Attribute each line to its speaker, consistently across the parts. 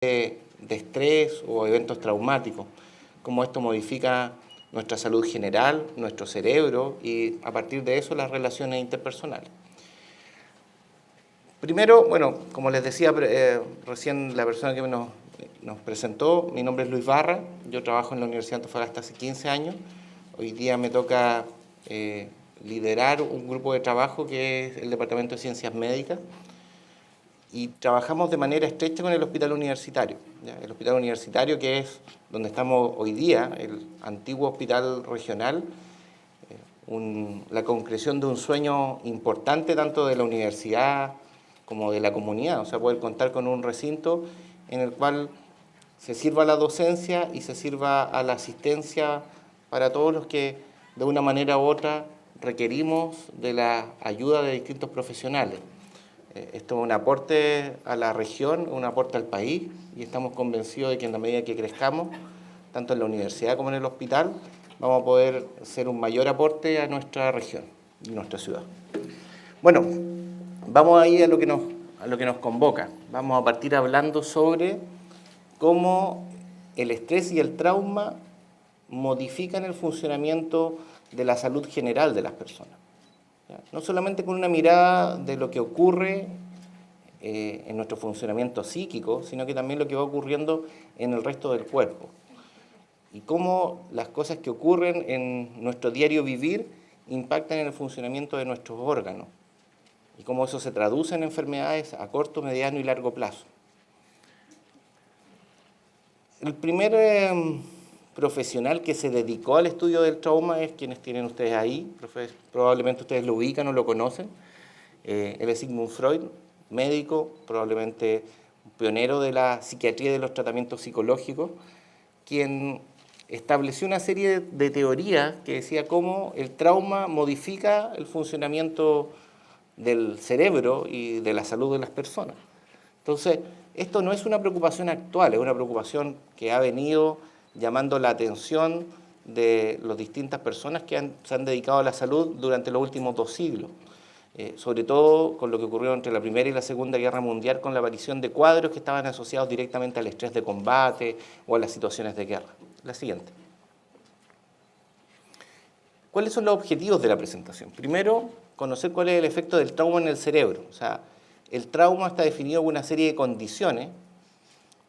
Speaker 1: de estrés o eventos traumáticos, cómo esto modifica nuestra salud general, nuestro cerebro y a partir de eso las relaciones interpersonales. Primero, bueno, como les decía recién la persona que nos presentó, mi nombre es Luis Barra, yo trabajo en la Universidad de Antofagasta hace 15 años, hoy día me toca liderar un grupo de trabajo que es el Departamento de Ciencias Médicas y trabajamos de manera estrecha con el Hospital Universitario. ¿Ya? El Hospital Universitario, que es donde estamos hoy día, el antiguo hospital regional, la concreción de un sueño importante tanto de la universidad como de la comunidad, o sea, poder contar con un recinto en el cual se sirva a la docencia y se sirva a la asistencia para todos los que de una manera u otra requerimos de la ayuda de distintos profesionales. Esto es un aporte a la región, un aporte al país y estamos convencidos de que en la medida que crezcamos, tanto en la universidad como en el hospital, vamos a poder ser un mayor aporte a nuestra región y nuestra ciudad. Bueno, vamos ahí a lo que nos convoca. Vamos a partir hablando sobre cómo el estrés y el trauma modifican el funcionamiento de la salud general de las personas. No solamente con una mirada de lo que ocurre en nuestro funcionamiento psíquico, sino que también lo que va ocurriendo en el resto del cuerpo. Y cómo las cosas que ocurren en nuestro diario vivir impactan en el funcionamiento de nuestros órganos. Y cómo eso se traduce en enfermedades a corto, mediano y largo plazo. El primer profesional que se dedicó al estudio del trauma es quienes tienen ustedes ahí, probablemente ustedes lo ubican o lo conocen. Él es Sigmund Freud, médico, probablemente pionero de la psiquiatría y de los tratamientos psicológicos, quien estableció una serie de teorías que decía cómo el trauma modifica el funcionamiento del cerebro y de la salud de las personas. Entonces, esto no es una preocupación actual, es una preocupación que ha venido llamando la atención de las distintas personas que se han dedicado a la salud durante los últimos 2 siglos. Sobre todo con lo que ocurrió entre la Primera y la Segunda Guerra Mundial, con la aparición de cuadros que estaban asociados directamente al estrés de combate o a las situaciones de guerra. La siguiente. ¿Cuáles son los objetivos de la presentación? Primero, conocer cuál es el efecto del trauma en el cerebro. O sea, el trauma está definido por una serie de condiciones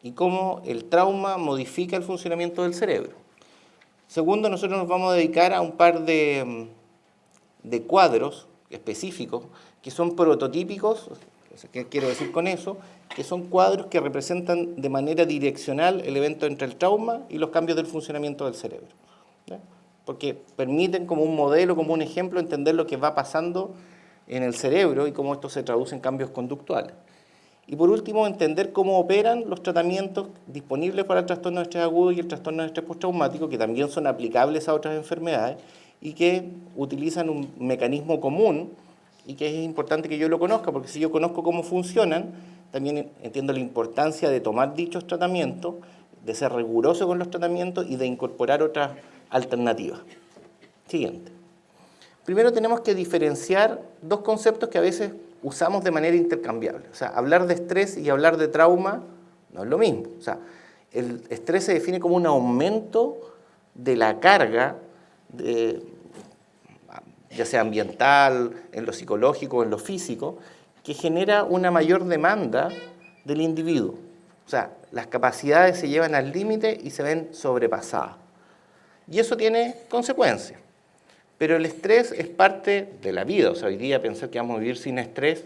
Speaker 1: y cómo el trauma modifica el funcionamiento del cerebro. Segundo, nosotros nos vamos a dedicar a un par de cuadros específicos que son prototípicos. ¿Qué quiero decir con eso? Que son cuadros que representan de manera direccional el evento entre el trauma y los cambios del funcionamiento del cerebro. ¿Ya? Porque permiten como un modelo, como un ejemplo, entender lo que va pasando en el cerebro y cómo esto se traduce en cambios conductuales. Y por último, entender cómo operan los tratamientos disponibles para el trastorno de estrés agudo y el trastorno de estrés postraumático, que también son aplicables a otras enfermedades y que utilizan un mecanismo común y que es importante que yo lo conozca, porque si yo conozco cómo funcionan, también entiendo la importancia de tomar dichos tratamientos, de ser riguroso con los tratamientos y de incorporar otras alternativas. Siguiente. Primero tenemos que diferenciar 2 conceptos que a veces usamos de manera intercambiable. O sea, hablar de estrés y hablar de trauma no es lo mismo. O sea, el estrés se define como un aumento de la carga, ya sea ambiental, en lo psicológico, en lo físico, que genera una mayor demanda del individuo. O sea, las capacidades se llevan al límite y se ven sobrepasadas. Y eso tiene consecuencias. Pero el estrés es parte de la vida. O sea, hoy día pensar que vamos a vivir sin estrés,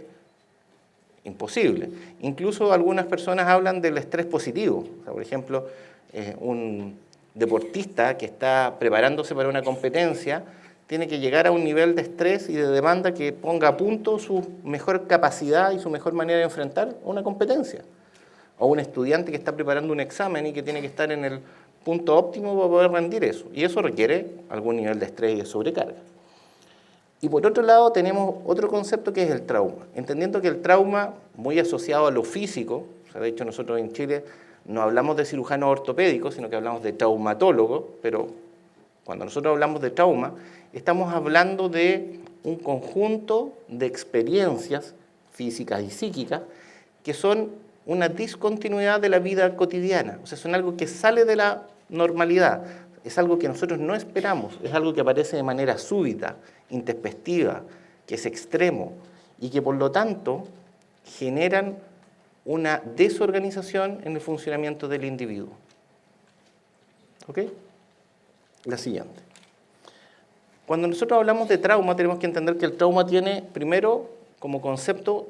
Speaker 1: imposible. Incluso algunas personas hablan del estrés positivo. O sea, por ejemplo, un deportista que está preparándose para una competencia tiene que llegar a un nivel de estrés y de demanda que ponga a punto su mejor capacidad y su mejor manera de enfrentar una competencia. O un estudiante que está preparando un examen y que tiene que estar en el punto óptimo para poder rendir eso. Y eso requiere algún nivel de estrés y de sobrecarga. Y por otro lado tenemos otro concepto que es el trauma. Entendiendo que el trauma, muy asociado a lo físico, o sea, de hecho nosotros en Chile no hablamos de cirujanos ortopédicos, sino que hablamos de traumatólogos, pero cuando nosotros hablamos de trauma, estamos hablando de un conjunto de experiencias físicas y psíquicas que son una discontinuidad de la vida cotidiana. O sea, son algo que sale de la normalidad, es algo que nosotros no esperamos, es algo que aparece de manera súbita, intempestiva, que es extremo y que por lo tanto generan una desorganización en el funcionamiento del individuo. ¿Ok? La siguiente. Cuando nosotros hablamos de trauma, tenemos que entender que el trauma tiene, primero, como concepto,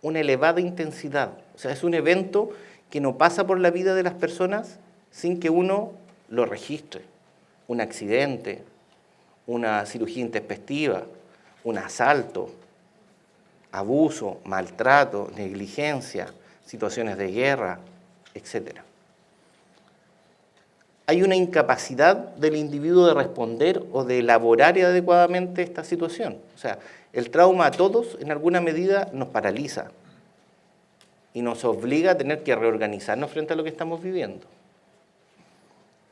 Speaker 1: una elevada intensidad. O sea, es un evento que no pasa por la vida de las personas sin que uno lo registre. Un accidente, una cirugía intempestiva, un asalto, abuso, maltrato, negligencia, situaciones de guerra, etc. Hay una incapacidad del individuo de responder o de elaborar adecuadamente esta situación. O sea, el trauma a todos en alguna medida nos paraliza y nos obliga a tener que reorganizarnos frente a lo que estamos viviendo.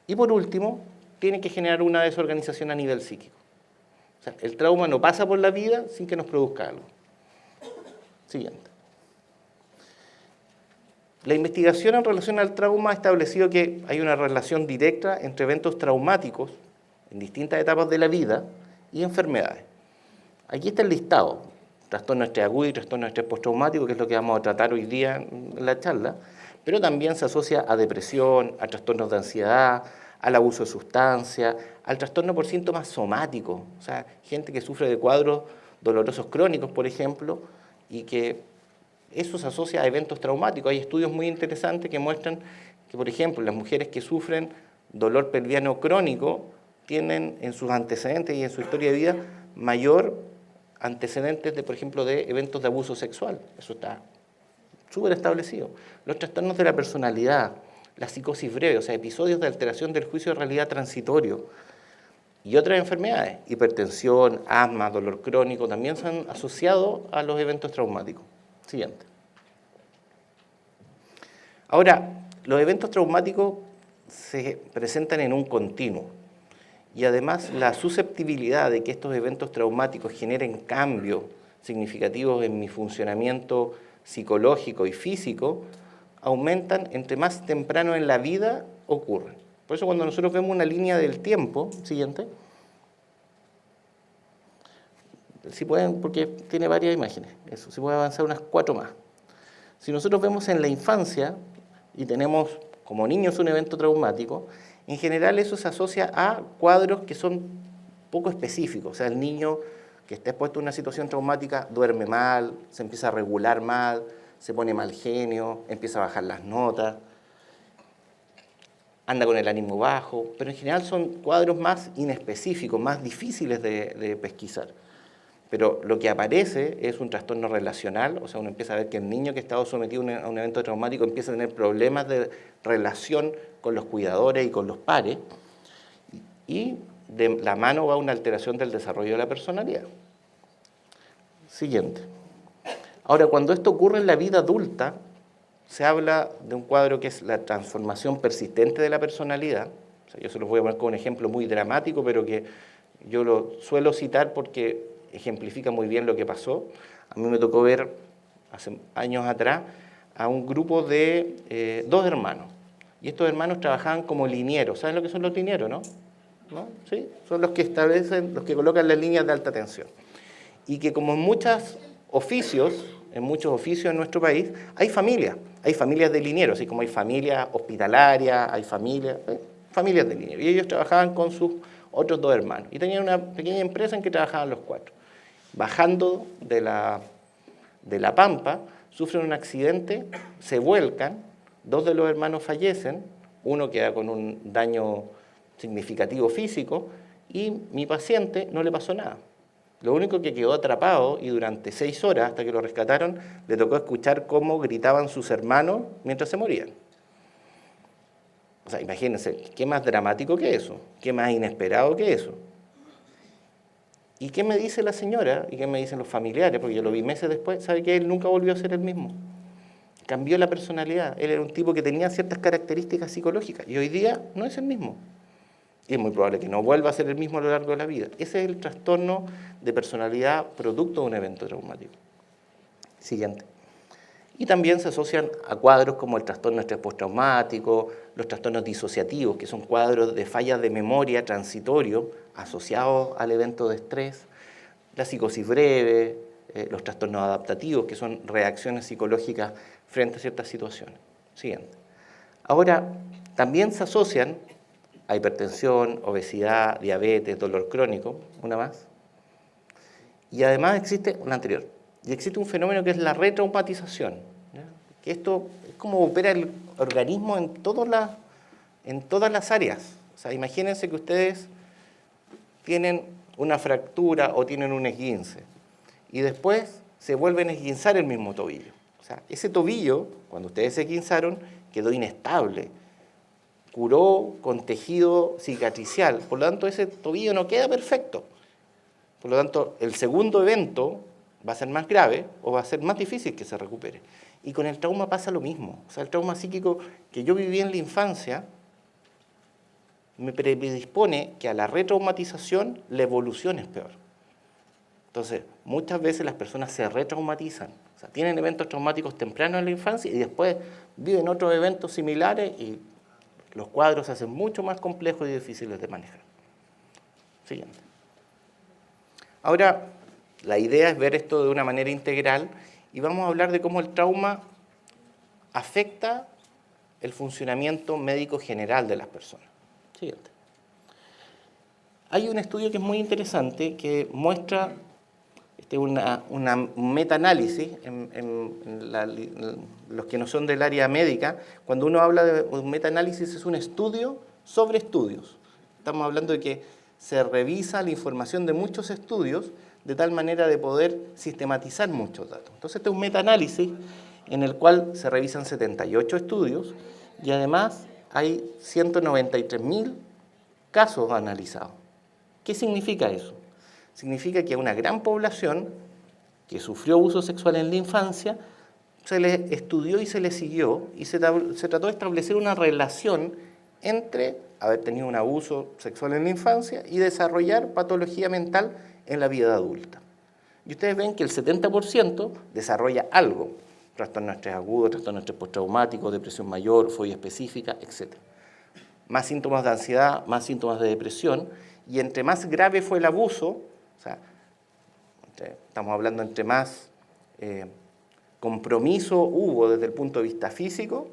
Speaker 1: Y por último, tiene que generar una desorganización a nivel psíquico. O sea, el trauma no pasa por la vida sin que nos produzca algo. Siguiente. La investigación en relación al trauma ha establecido que hay una relación directa entre eventos traumáticos en distintas etapas de la vida y enfermedades. Aquí está el listado: trastorno de estrés agudo y trastorno de estrés postraumático, que es lo que vamos a tratar hoy día en la charla, pero también se asocia a depresión, a trastornos de ansiedad, al abuso de sustancias, al trastorno por síntomas somáticos, o sea, gente que sufre de cuadros dolorosos crónicos, por ejemplo, y que eso se asocia a eventos traumáticos. Hay estudios muy interesantes que muestran que, por ejemplo, las mujeres que sufren dolor pelviano crónico tienen en sus antecedentes y en su historia de vida mayor antecedentes de, por ejemplo, de eventos de abuso sexual. Eso está súper establecido. Los trastornos de la personalidad, la psicosis breve, o sea, episodios de alteración del juicio de realidad transitorio, y otras enfermedades, hipertensión, asma, dolor crónico, también se han asociado a los eventos traumáticos. Siguiente. Ahora, los eventos traumáticos se presentan en un continuo y además la susceptibilidad de que estos eventos traumáticos generen cambios significativos en mi funcionamiento psicológico y físico aumentan entre más temprano en la vida ocurren. Por eso cuando nosotros vemos una línea del tiempo, siguiente, si pueden, porque tiene varias imágenes, eso, si puede avanzar unas 4 más. Si nosotros vemos en la infancia y tenemos como niños un evento traumático, en general eso se asocia a cuadros que son poco específicos. O sea, el niño que está expuesto a una situación traumática duerme mal, se empieza a regular mal, se pone mal genio, empieza a bajar las notas, anda con el ánimo bajo, pero en general son cuadros más inespecíficos, más difíciles de pesquisar. Pero lo que aparece es un trastorno relacional, o sea, uno empieza a ver que el niño que ha estado sometido a un evento traumático empieza a tener problemas de relación con los cuidadores y con los pares, y de la mano va una alteración del desarrollo de la personalidad. Siguiente. Ahora, cuando esto ocurre en la vida adulta, se habla de un cuadro que es la transformación persistente de la personalidad. O sea, yo se los voy a poner con un ejemplo muy dramático, pero que yo lo suelo citar porque ejemplifica muy bien lo que pasó. A mí me tocó ver hace años atrás a un grupo de 2 hermanos. Y estos hermanos trabajaban como linieros. ¿Saben lo que son los linieros, no? ¿No? ¿Sí? Son los que establecen, los que colocan las líneas de alta tensión. Y que como en muchos oficios en nuestro país, hay familias de linieros, así como hay familias hospitalarias, hay familias de linieros. Y ellos trabajaban con sus otros 2 hermanos. Y tenían una pequeña empresa en que trabajaban los 4. Bajando de la Pampa, sufren un accidente, se vuelcan, 2 de los hermanos fallecen, uno queda con un daño significativo físico y mi paciente no le pasó nada. Lo único que quedó atrapado y durante 6 horas, hasta que lo rescataron, le tocó escuchar cómo gritaban sus hermanos mientras se morían. O sea, imagínense, ¿qué más dramático que eso? ¿Qué más inesperado que eso? ¿Y qué me dice la señora? ¿Y qué me dicen los familiares? Porque yo lo vi meses después. ¿Sabe que él nunca volvió a ser el mismo? Cambió la personalidad. Él era un tipo que tenía ciertas características psicológicas y hoy día no es el mismo. Y es muy probable que no vuelva a ser el mismo a lo largo de la vida. Ese es el trastorno de personalidad producto de un evento traumático. Siguiente. Y también se asocian a cuadros como el trastorno de estrés postraumático, los trastornos disociativos, que son cuadros de fallas de memoria transitorio asociados al evento de estrés, la psicosis breve, los trastornos adaptativos, que son reacciones psicológicas frente a ciertas situaciones. Siguiente. Ahora, también se asocian a hipertensión, obesidad, diabetes, dolor crónico, una más. Y además existe una anterior. Y existe un fenómeno que es la retraumatización, ¿ya? Que esto es como opera el organismo en todas las áreas. O sea, imagínense que ustedes tienen una fractura o tienen un esguince y después se vuelven a esguinzar el mismo tobillo. O sea, ese tobillo, cuando ustedes se esguinzaron, quedó inestable, curó con tejido cicatricial, por lo tanto ese tobillo no queda perfecto. Por lo tanto, el segundo evento va a ser más grave o va a ser más difícil que se recupere. Y con el trauma pasa lo mismo. O sea, el trauma psíquico que yo viví en la infancia me predispone que a la retraumatización la evolución es peor. Entonces, muchas veces las personas se retraumatizan. O sea, tienen eventos traumáticos tempranos en la infancia y después viven otros eventos similares y los cuadros se hacen mucho más complejos y difíciles de manejar. Siguiente. Ahora, la idea es ver esto de una manera integral y vamos a hablar de cómo el trauma afecta el funcionamiento médico general de las personas. Siguiente. Hay un estudio que es muy interesante que muestra un metaanálisis en los que no son del área médica. Cuando uno habla de un metaanálisis es un estudio sobre estudios. Estamos hablando de que se revisa la información de muchos estudios de tal manera de poder sistematizar muchos datos. Entonces, este es un metaanálisis en el cual se revisan 78 estudios y además hay 193.000 casos analizados. ¿Qué significa eso? Significa que a una gran población que sufrió abuso sexual en la infancia se le estudió y se le siguió y se trató de establecer una relación entre haber tenido un abuso sexual en la infancia y desarrollar patología mental en la vida adulta. Y ustedes ven que el 70% desarrolla algo, trastorno de estrés agudo, trastorno de estrés postraumático, depresión mayor, fobia específica, etc. Más síntomas de ansiedad, más síntomas de depresión, y entre más grave fue el abuso, o sea, estamos hablando entre más compromiso hubo desde el punto de vista físico,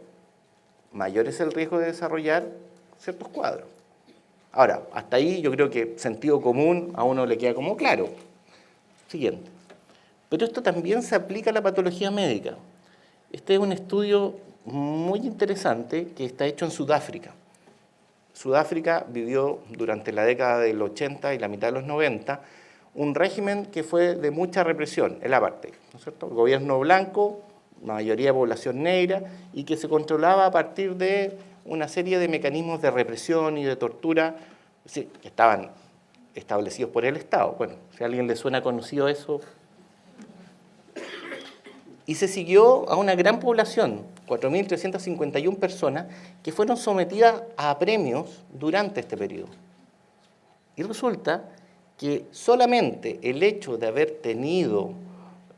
Speaker 1: mayor es el riesgo de desarrollar ciertos cuadros. Ahora, hasta ahí yo creo que sentido común a uno le queda como claro. Siguiente. Pero esto también se aplica a la patología médica. Este es un estudio muy interesante que está hecho en Sudáfrica. Sudáfrica vivió durante la década del 80 y la mitad de los 90 un régimen que fue de mucha represión, el apartheid, ¿no es cierto? El gobierno blanco, mayoría de población negra, y que se controlaba a partir de una serie de mecanismos de represión y de tortura que estaban establecidos por el Estado. Bueno, si a alguien le suena conocido eso. Y se siguió a una gran población, 4.351 personas, que fueron sometidas a premios durante este periodo. Y resulta que solamente el hecho de haber tenido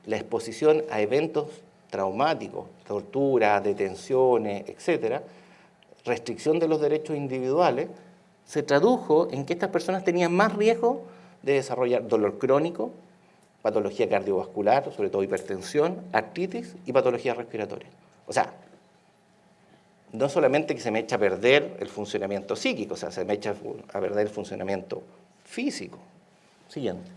Speaker 1: la exposición a eventos traumáticos, tortura, detenciones, etcétera, restricción de los derechos individuales, se tradujo en que estas personas tenían más riesgo de desarrollar dolor crónico, patología cardiovascular, sobre todo hipertensión, artritis y patologías respiratorias. O sea, no solamente que se me echa a perder el funcionamiento psíquico, o sea, se me echa a perder el funcionamiento físico. Siguiente.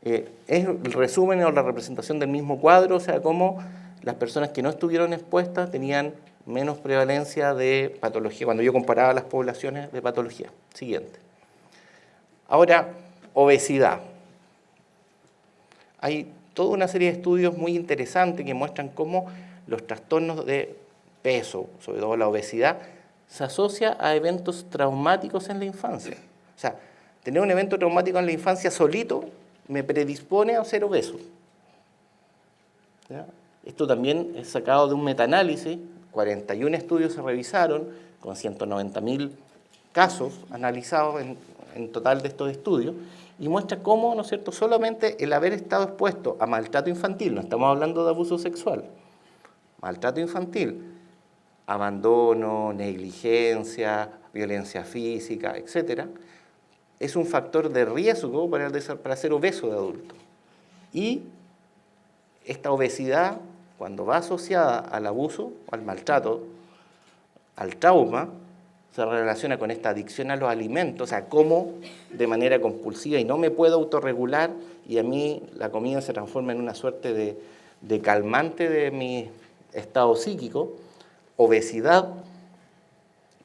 Speaker 1: Es el resumen o la representación del mismo cuadro, o sea, cómo las personas que no estuvieron expuestas tenían menos prevalencia de patología, cuando yo comparaba las poblaciones de patología. Siguiente. Ahora, obesidad. Hay toda una serie de estudios muy interesantes que muestran cómo los trastornos de peso, sobre todo la obesidad, se asocia a eventos traumáticos en la infancia. O sea, tener un evento traumático en la infancia solito me predispone a ser obeso. ¿Ya? Esto también es sacado de un metaanálisis, 41 estudios se revisaron con 190.000 casos analizados en total de estos estudios, y muestra cómo, ¿no es cierto?, solamente el haber estado expuesto a maltrato infantil, no estamos hablando de abuso sexual, maltrato infantil, abandono, negligencia, violencia física, etcétera, es un factor de riesgo para ser obeso de adulto. Y esta obesidad, cuando va asociada al abuso, al maltrato, al trauma, se relaciona con esta adicción a los alimentos, o sea, como de manera compulsiva y no me puedo autorregular, y a mí la comida se transforma en una suerte de calmante de mi estado psíquico, obesidad,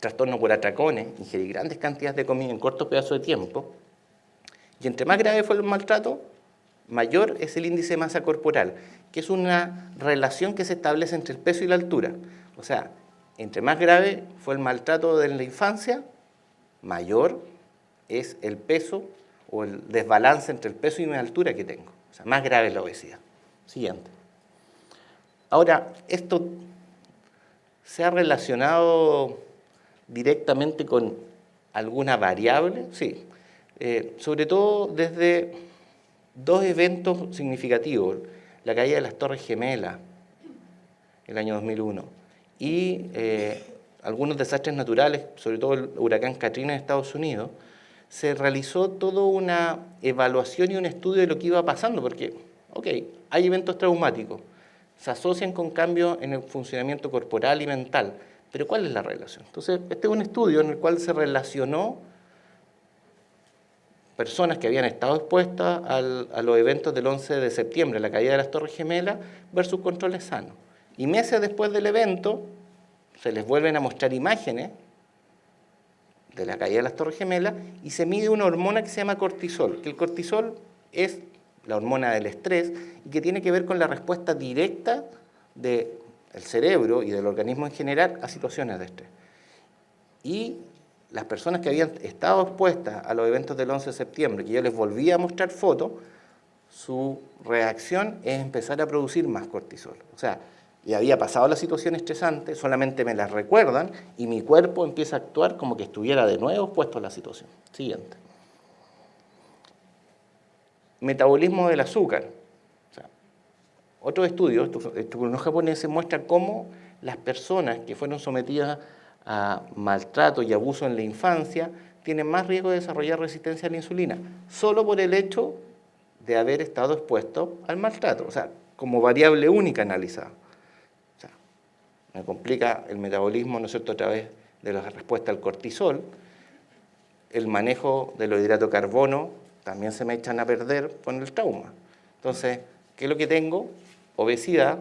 Speaker 1: trastorno por atracones, ingerir grandes cantidades de comida en cortos pedazos de tiempo, y entre más grave fue el maltrato, mayor es el índice de masa corporal, que es una relación que se establece entre el peso y la altura. O sea, entre más grave fue el maltrato en la infancia, mayor es el peso o el desbalance entre el peso y mi altura que tengo. O sea, más grave es la obesidad. Siguiente. Ahora, esto se ha relacionado directamente con alguna variable, sí. Sobre todo desde dos eventos significativos, la caída de las Torres Gemelas, el año 2001, y algunos desastres naturales, sobre todo el huracán Katrina en Estados Unidos, se realizó toda una evaluación y un estudio de lo que iba pasando, porque, hay eventos traumáticos, se asocian con cambios en el funcionamiento corporal y mental, pero ¿cuál es la relación? Entonces, este es un estudio en el cual se relacionó personas que habían estado expuestas a los eventos del 11 de septiembre, la caída de las Torres Gemelas, versus controles sanos. Y meses después del evento, se les vuelven a mostrar imágenes de la caída de las Torres Gemelas y se mide una hormona que se llama cortisol, que el cortisol es la hormona del estrés y que tiene que ver con la respuesta directa del cerebro y del organismo en general a situaciones de estrés. Y las personas que habían estado expuestas a los eventos del 11 de septiembre, que yo les volvía a mostrar fotos, su reacción es empezar a producir más cortisol. O sea, ya había pasado la situación estresante, solamente me la recuerdan y mi cuerpo empieza a actuar como que estuviera de nuevo expuesto a la situación. Siguiente. Metabolismo del azúcar. O sea, otros estudios, los japoneses, muestran cómo las personas que fueron sometidas a maltrato y abuso en la infancia tienen más riesgo de desarrollar resistencia a la insulina, solo por el hecho de haber estado expuesto al maltrato, o sea, como variable única analizada. O sea, me complica el metabolismo, ¿no es cierto?, a través de la respuesta al cortisol, el manejo de los hidratos de carbono también se me echan a perder con el trauma. Entonces, ¿qué es lo que tengo? Obesidad,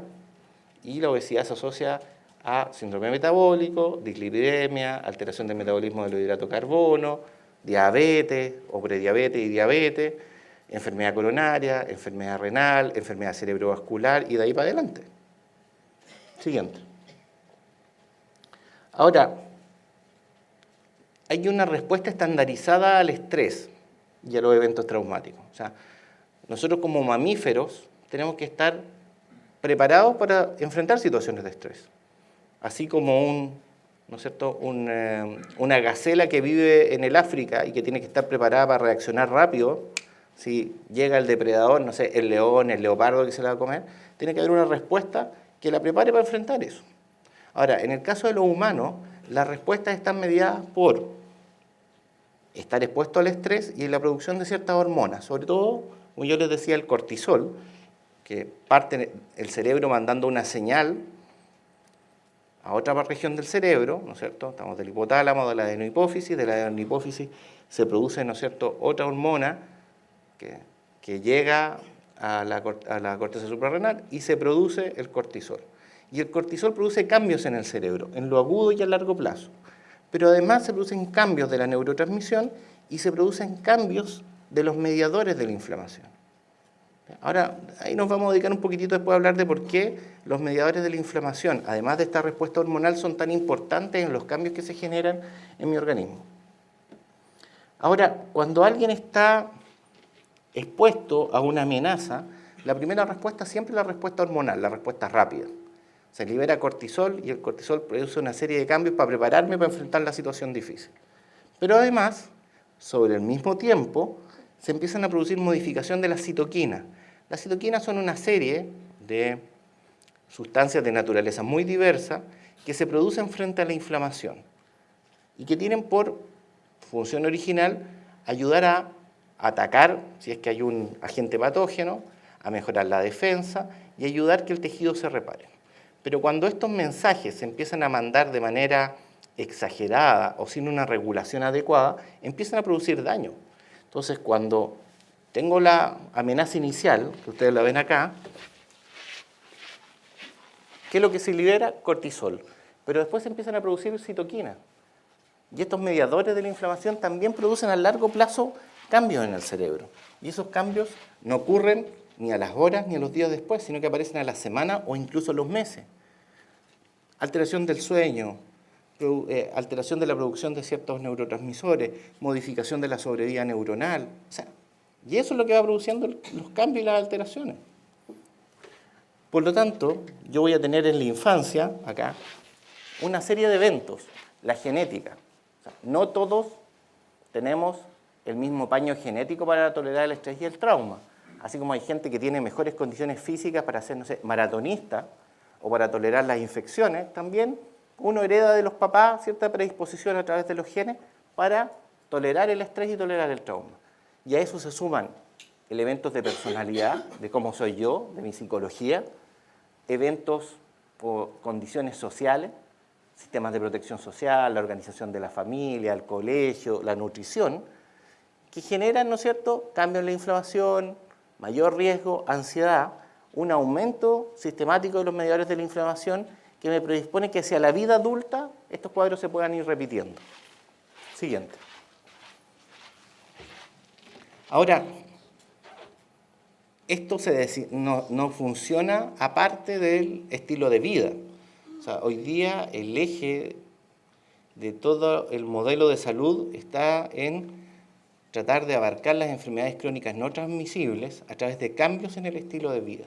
Speaker 1: y la obesidad se asocia a síndrome metabólico, dislipidemia, alteración del metabolismo de los hidratos de carbono, diabetes o prediabetes y diabetes, enfermedad coronaria, enfermedad renal, enfermedad cerebrovascular y de ahí para adelante. Siguiente. Ahora, hay una respuesta estandarizada al estrés y a los eventos traumáticos. O sea, nosotros como mamíferos tenemos que estar preparados para enfrentar situaciones de estrés. Así como ¿no es cierto?, una gacela que vive en el África y que tiene que estar preparada para reaccionar rápido, si llega el depredador, no sé, el león, el leopardo que se la va a comer, tiene que haber una respuesta que la prepare para enfrentar eso. Ahora, en el caso de los humanos, las respuestas están mediadas por estar expuesto al estrés y la producción de ciertas hormonas, sobre todo, como yo les decía, el cortisol, que parte el cerebro mandando una señal a otra región del cerebro, ¿no es cierto? Estamos del hipotálamo, de la adenohipófisis, de la adenohipófisis se produce, ¿no es cierto?, otra hormona que llega a la corteza suprarrenal y se produce el cortisol. Y el cortisol produce cambios en el cerebro, en lo agudo y a largo plazo. Pero además se producen cambios de la neurotransmisión y se producen cambios de los mediadores de la inflamación. Ahora, ahí nos vamos a dedicar un poquitito después a hablar de por qué los mediadores de la inflamación, además de esta respuesta hormonal, son tan importantes en los cambios que se generan en mi organismo. Ahora, cuando alguien está expuesto a una amenaza, la primera respuesta siempre es la respuesta hormonal, la respuesta rápida. Se libera cortisol y el cortisol produce una serie de cambios para prepararme para enfrentar la situación difícil. Pero además, sobre el mismo tiempo, se empiezan a producir modificación de las citoquinas. Las citoquinas son una serie de sustancias de naturaleza muy diversa que se producen frente a la inflamación y que tienen por función original ayudar a atacar, si es que hay un agente patógeno, a mejorar la defensa y ayudar que el tejido se repare. Pero cuando estos mensajes se empiezan a mandar de manera exagerada o sin una regulación adecuada, empiezan a producir daño. Entonces, cuando tengo la amenaza inicial, que ustedes la ven acá, ¿qué es lo que se libera? Cortisol. Pero después se empiezan a producir citoquinas. Y estos mediadores de la inflamación también producen a largo plazo cambios en el cerebro. Y esos cambios no ocurren ni a las horas ni a los días después, sino que aparecen a la semana o incluso a los meses. Alteración del sueño, alteración de la producción de ciertos neurotransmisores, modificación de la sobrevida neuronal. Y eso es lo que va produciendo los cambios y las alteraciones. Por lo tanto, yo voy a tener en la infancia, acá, una serie de eventos, la genética. No todos tenemos el mismo paño genético para tolerar el estrés y el trauma. Así como hay gente que tiene mejores condiciones físicas para ser, maratonista o para tolerar las infecciones, también uno hereda de los papás cierta predisposición a través de los genes para tolerar el estrés y tolerar el trauma. Y a eso se suman elementos de personalidad, de cómo soy yo, de mi psicología, eventos o condiciones sociales, sistemas de protección social, la organización de la familia, el colegio, la nutrición, que generan, ¿no es cierto?, cambios en la inflamación, mayor riesgo, ansiedad, un aumento sistemático de los mediadores de la inflamación que me predispone que hacia la vida adulta estos cuadros se puedan ir repitiendo. Siguiente. Ahora, esto no funciona aparte del estilo de vida. O sea, hoy día el eje de todo el modelo de salud está en tratar de abarcar las enfermedades crónicas no transmisibles a través de cambios en el estilo de vida.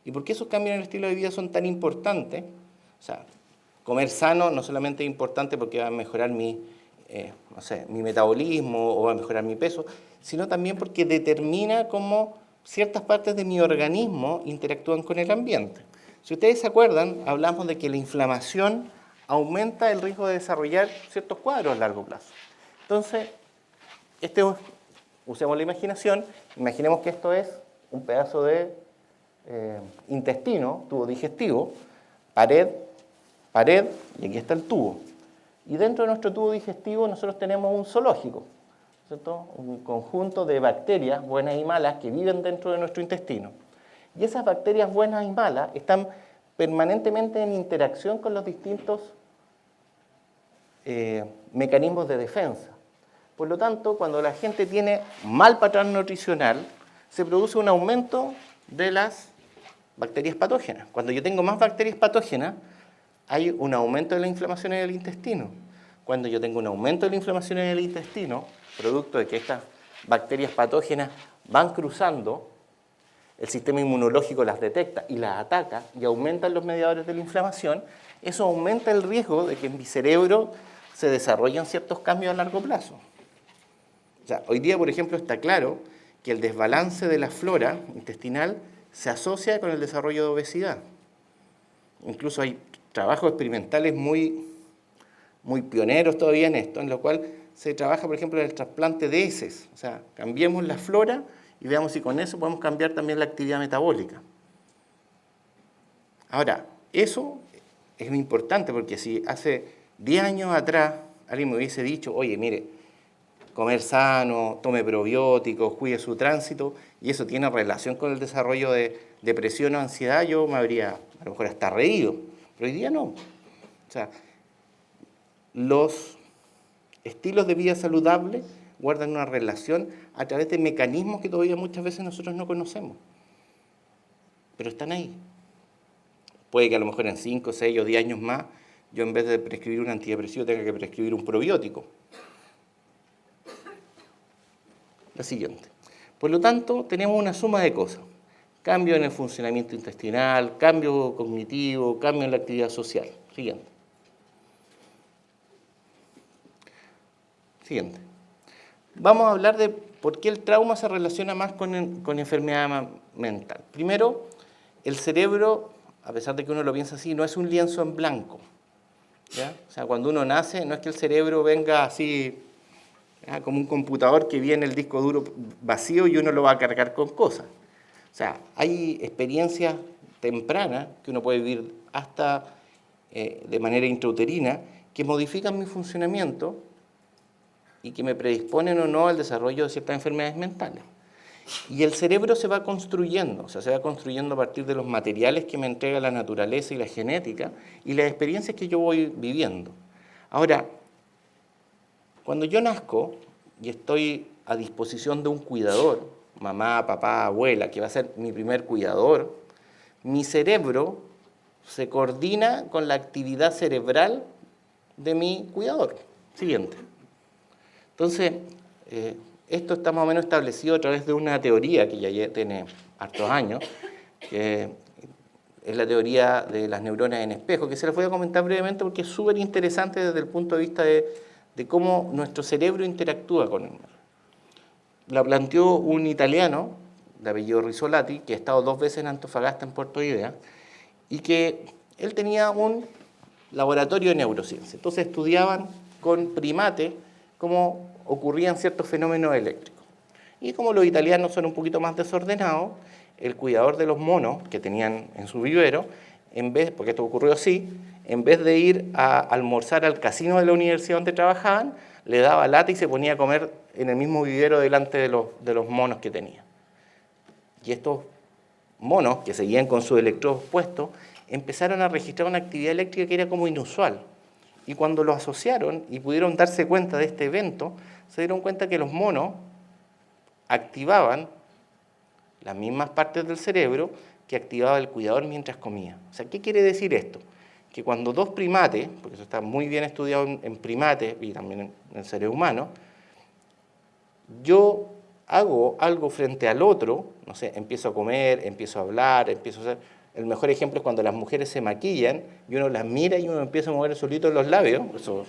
Speaker 1: ¿Y por qué esos cambios en el estilo de vida son tan importantes? O sea, comer sano no solamente es importante porque va a mejorar mi metabolismo o va a mejorar mi peso, sino también porque determina cómo ciertas partes de mi organismo interactúan con el ambiente. Si ustedes se acuerdan, hablamos de que la inflamación aumenta el riesgo de desarrollar ciertos cuadros a largo plazo. Entonces, usemos la imaginación, imaginemos que esto es un pedazo de intestino, tubo digestivo, pared, y aquí está el tubo. Y dentro de nuestro tubo digestivo nosotros tenemos un zoológico, ¿cierto? Un conjunto de bacterias buenas y malas que viven dentro de nuestro intestino. Y esas bacterias buenas y malas están permanentemente en interacción con los distintos mecanismos de defensa. Por lo tanto, cuando la gente tiene mal patrón nutricional, se produce un aumento de las bacterias patógenas. Cuando yo tengo más bacterias patógenas, hay un aumento de la inflamación en el intestino. Cuando yo tengo un aumento de la inflamación en el intestino, producto de que estas bacterias patógenas van cruzando, el sistema inmunológico las detecta y las ataca y aumentan los mediadores de la inflamación, eso aumenta el riesgo de que en mi cerebro se desarrollen ciertos cambios a largo plazo. O sea, hoy día, por ejemplo, está claro que el desbalance de la flora intestinal se asocia con el desarrollo de obesidad. Incluso hay trabajos experimentales muy pioneros todavía en esto, en lo cual se trabaja, por ejemplo, en el trasplante de heces. O sea, cambiemos la flora y veamos si con eso podemos cambiar también la actividad metabólica. Ahora, eso es muy importante porque si hace 10 años atrás alguien me hubiese dicho, oye, mire, comer sano, tome probióticos, cuide su tránsito, y eso tiene relación con el desarrollo de depresión o ansiedad, yo me habría a lo mejor hasta reído. Pero hoy día no. O sea, los estilos de vida saludables guardan una relación a través de mecanismos que todavía muchas veces nosotros no conocemos. Pero están ahí. Puede que a lo mejor en 5, 6 o 10 años más, yo en vez de prescribir un antidepresivo tenga que prescribir un probiótico. La siguiente. Por lo tanto, tenemos una suma de cosas. Cambio en el funcionamiento intestinal, cambio cognitivo, cambio en la actividad social. Siguiente. vamos a hablar de por qué el trauma se relaciona más con enfermedad mental. Primero, el cerebro, a pesar de que uno lo piensa así, no es un lienzo en blanco, ¿ya? O sea, cuando uno nace, no es que el cerebro venga así, ¿ya?, como un computador que viene el disco duro vacío y uno lo va a cargar con cosas. O sea, hay experiencias tempranas que uno puede vivir hasta de manera intrauterina que modifican mi funcionamiento y que me predisponen o no al desarrollo de ciertas enfermedades mentales. Y el cerebro se va construyendo, o sea, se va construyendo a partir de los materiales que me entrega la naturaleza y la genética y las experiencias que yo voy viviendo. Ahora, cuando yo nazco y estoy a disposición de un cuidador, mamá, papá, abuela, que va a ser mi primer cuidador, mi cerebro se coordina con la actividad cerebral de mi cuidador. Siguiente. Entonces, esto está más o menos establecido a través de una teoría que ya tiene hartos años, que es la teoría de las neuronas en espejo, que se las voy a comentar brevemente porque es súper interesante desde el punto de vista de cómo nuestro cerebro interactúa con el mundo. La planteó un italiano, de apellido Risolati, que ha estado 2 veces en Antofagasta, en Puerto Idea, y que él tenía un laboratorio de neurociencia. Entonces estudiaban con primates cómo ocurrían ciertos fenómenos eléctricos. Y como los italianos son un poquito más desordenados, el cuidador de los monos que tenían en su vivero, porque esto ocurrió así, en vez de ir a almorzar al casino de la universidad donde trabajaban, le daba lata y se ponía a comer en el mismo vivero delante de los monos que tenía. Y estos monos, que seguían con sus electrodos puestos, empezaron a registrar una actividad eléctrica que era como inusual. Y cuando lo asociaron y pudieron darse cuenta de este evento, se dieron cuenta que los monos activaban las mismas partes del cerebro que activaba el cuidador mientras comía. O sea, ¿qué quiere decir esto? Que cuando 2 primates, porque eso está muy bien estudiado en primates y también en seres humanos, yo hago algo frente al otro, no sé, empiezo a comer, empiezo a hablar, empiezo a hacer... El mejor ejemplo es cuando las mujeres se maquillan y uno las mira y uno empieza a mover solito los labios. Eso.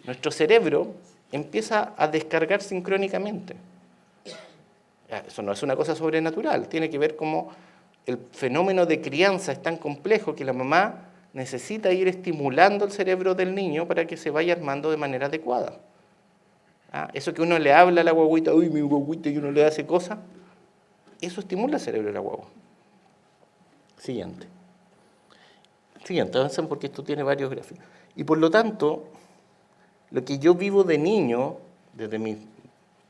Speaker 1: Nuestro cerebro empieza a descargar sincrónicamente. Eso no es una cosa sobrenatural, tiene que ver cómo el fenómeno de crianza es tan complejo que la mamá necesita ir estimulando el cerebro del niño para que se vaya armando de manera adecuada. Eso que uno le habla a la guaguita, uy, mi guaguita, y uno le hace cosas, eso estimula el cerebro de la guagua. Siguiente, avancen porque esto tiene varios gráficos. Y por lo tanto, lo que yo vivo de niño, desde mi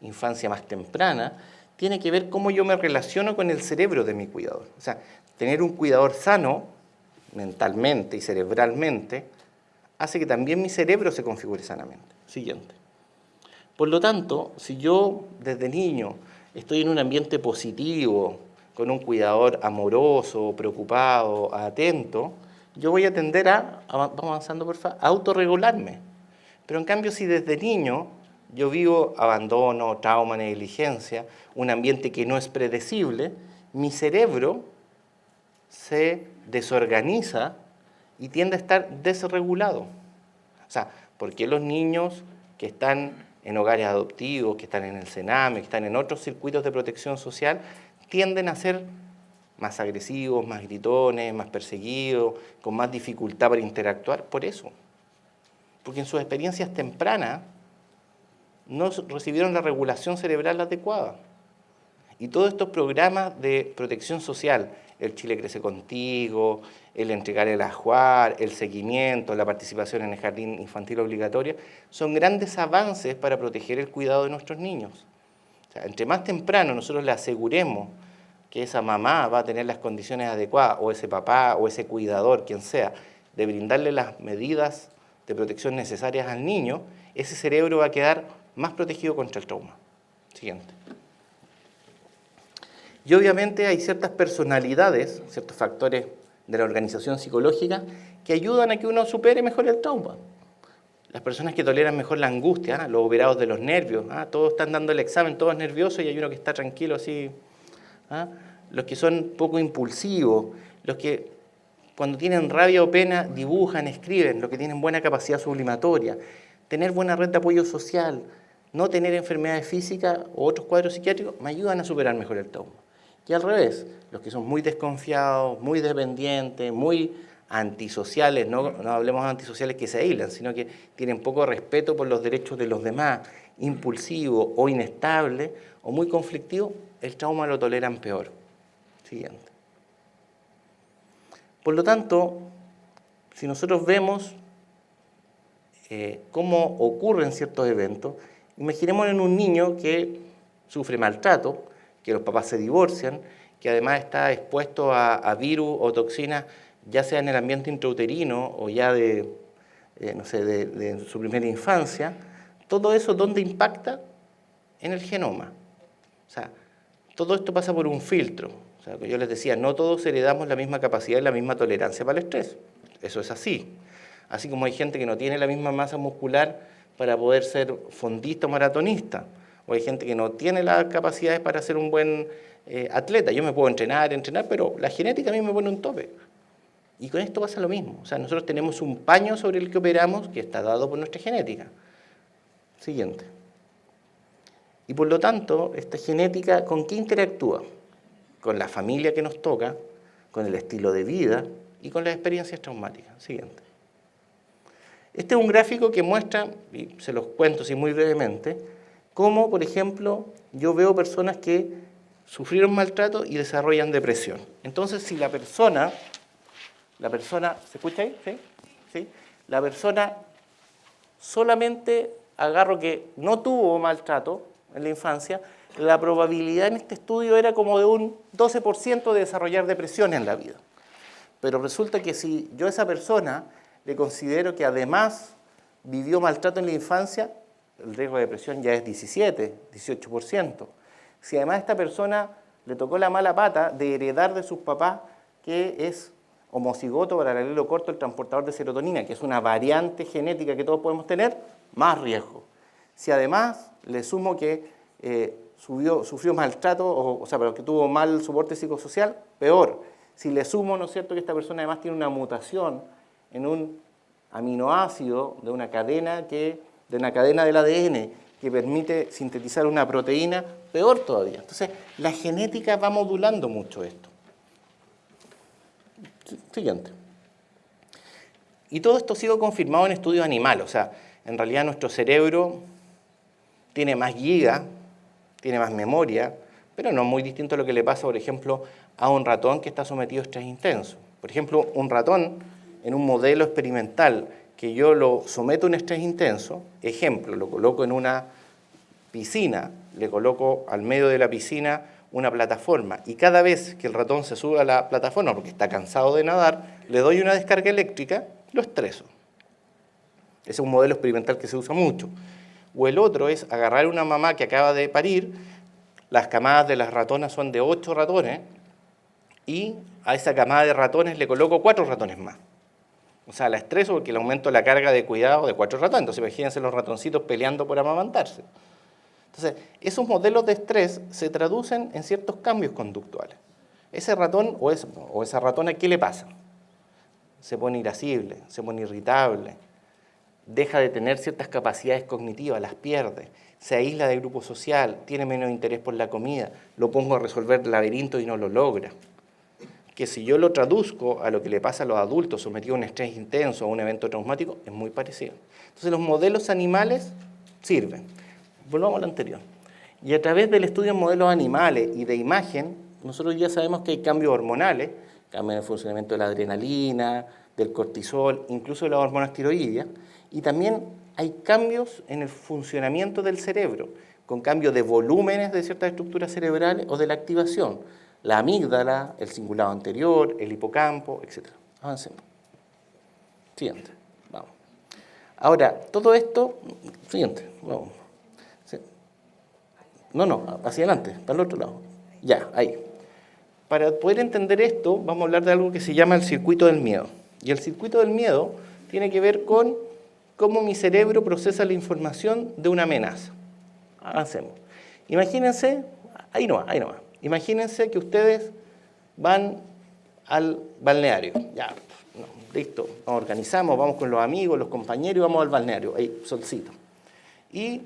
Speaker 1: infancia más temprana, tiene que ver cómo yo me relaciono con el cerebro de mi cuidador. O sea, tener un cuidador sano, mentalmente y cerebralmente, hace que también mi cerebro se configure sanamente. Siguiente. Por lo tanto, si yo desde niño estoy en un ambiente positivo, con un cuidador amoroso, preocupado, atento, yo voy a tender vamos avanzando por favor, a autorregularme. Pero en cambio, si desde niño yo vivo abandono, trauma, negligencia, un ambiente que no es predecible, mi cerebro se desorganiza y tiende a estar desregulado. O sea, ¿por qué los niños que están en hogares adoptivos, que están en el Sename, que están en otros circuitos de protección social, tienden a ser más agresivos, más gritones, más perseguidos, con más dificultad para interactuar? Por eso. Porque en sus experiencias tempranas no recibieron la regulación cerebral adecuada. Y todos estos programas de protección social, el Chile Crece Contigo, el entregar el ajuar, el seguimiento, la participación en el jardín infantil obligatorio, son grandes avances para proteger el cuidado de nuestros niños. O sea, entre más temprano nosotros le aseguremos que esa mamá va a tener las condiciones adecuadas, o ese papá, o ese cuidador, quien sea, de brindarle las medidas de protección necesarias al niño, ese cerebro va a quedar más protegido contra el trauma. Siguiente. Y obviamente hay ciertas personalidades, ciertos factores de la organización psicológica que ayudan a que uno supere mejor el trauma. Las personas que toleran mejor la angustia, los operados de los nervios, todos están dando el examen, todos nerviosos y hay uno que está tranquilo así. Los que son poco impulsivos, los que cuando tienen rabia o pena dibujan, escriben, los que tienen buena capacidad sublimatoria, tener buena red de apoyo social, no tener enfermedades físicas o otros cuadros psiquiátricos me ayudan a superar mejor el trauma. Y al revés, los que son muy desconfiados, muy dependientes, muy antisociales, no hablemos de antisociales que se aíslan, sino que tienen poco respeto por los derechos de los demás, impulsivos o inestables o muy conflictivos, el trauma lo toleran peor. Siguiente. Por lo tanto, si nosotros vemos cómo ocurren ciertos eventos, imaginemos en un niño que sufre maltrato, que los papás se divorcian, que además está expuesto a virus o toxinas, ya sea en el ambiente intrauterino o ya de su primera infancia. Todo eso, ¿dónde impacta? En el genoma. O sea, todo esto pasa por un filtro. O sea, yo les decía, no todos heredamos la misma capacidad y la misma tolerancia para el estrés. Eso es así. Así como hay gente que no tiene la misma masa muscular para poder ser fondista o maratonista. O hay gente que no tiene las capacidades para ser un buen atleta. Yo me puedo entrenar, pero la genética a mí me pone un tope. Y con esto pasa lo mismo. O sea, nosotros tenemos un paño sobre el que operamos que está dado por nuestra genética. Siguiente. Y por lo tanto, esta genética, ¿con qué interactúa? Con la familia que nos toca, con el estilo de vida y con las experiencias traumáticas. Siguiente. Este es un gráfico que muestra, y se los cuento así muy brevemente, cómo, por ejemplo, yo veo personas que sufrieron maltrato y desarrollan depresión. Entonces, si la persona, ¿se escucha ahí? ¿Sí? ¿Sí? La persona solamente agarro que no tuvo maltrato en la infancia, la probabilidad en este estudio era como de un 12% de desarrollar depresión en la vida. Pero resulta que si yo a esa persona le considero que además vivió maltrato en la infancia, el riesgo de depresión ya es 17, 18%. Si además a esta persona le tocó la mala pata de heredar de sus papás que es homocigoto paralelo corto el transportador de serotonina, que es una variante genética que todos podemos tener, más riesgo. Si además le sumo que sufrió maltrato, pero que tuvo mal soporte psicosocial, peor. Si le sumo, ¿no es cierto?, que esta persona además tiene una mutación en un aminoácido de una cadena del ADN que permite sintetizar una proteína, peor todavía. Entonces, la genética va modulando mucho esto. Siguiente. Y todo esto ha sido confirmado en estudios animales. O sea, en realidad nuestro cerebro tiene más gigas, tiene más memoria, pero no es muy distinto a lo que le pasa, por ejemplo, a un ratón que está sometido a estrés intenso. Por ejemplo, un ratón en un modelo experimental que yo lo someto a un estrés intenso, ejemplo, lo coloco en una piscina, le coloco al medio de la piscina una plataforma y cada vez que el ratón se sube a la plataforma porque está cansado de nadar, le doy una descarga eléctrica, lo estreso. Ese es un modelo experimental que se usa mucho. O el otro es agarrar una mamá que acaba de parir, las camadas de las ratonas son de 8 ratones, y a esa camada de ratones le coloco 4 ratones más. O sea, la estreso porque le aumento la carga de cuidado de 4 ratones. Entonces, imagínense los ratoncitos peleando por amamantarse. Entonces, esos modelos de estrés se traducen en ciertos cambios conductuales. Ese ratón o esa ratona, ¿qué le pasa? Se pone irascible, se pone irritable, deja de tener ciertas capacidades cognitivas, las pierde, se aísla del grupo social, tiene menos interés por la comida, lo pongo a resolver laberintos y no lo logra. Que si yo lo traduzco a lo que le pasa a los adultos sometidos a un estrés intenso o a un evento traumático, es muy parecido. Entonces los modelos animales sirven. Volvamos a lo anterior. Y a través del estudio en modelos animales y de imagen, nosotros ya sabemos que hay cambios hormonales, cambios en el funcionamiento de la adrenalina, del cortisol, incluso de las hormonas tiroideas, y también hay cambios en el funcionamiento del cerebro, con cambios de volúmenes de ciertas estructuras cerebrales o de la activación. La amígdala, el cingulado anterior, el hipocampo, etc. Avancemos. Siguiente. Vamos. Ahora, todo esto... Siguiente. Vamos. No, hacia adelante, para el otro lado. Ya, ahí. Para poder entender esto, vamos a hablar de algo que se llama el circuito del miedo. Y el circuito del miedo tiene que ver con cómo mi cerebro procesa la información de una amenaza. Avancemos. Imagínense, ahí no va. Imagínense que ustedes van al balneario. Ya, listo, nos organizamos, vamos con los amigos, los compañeros y vamos al balneario, ahí, solcito. Y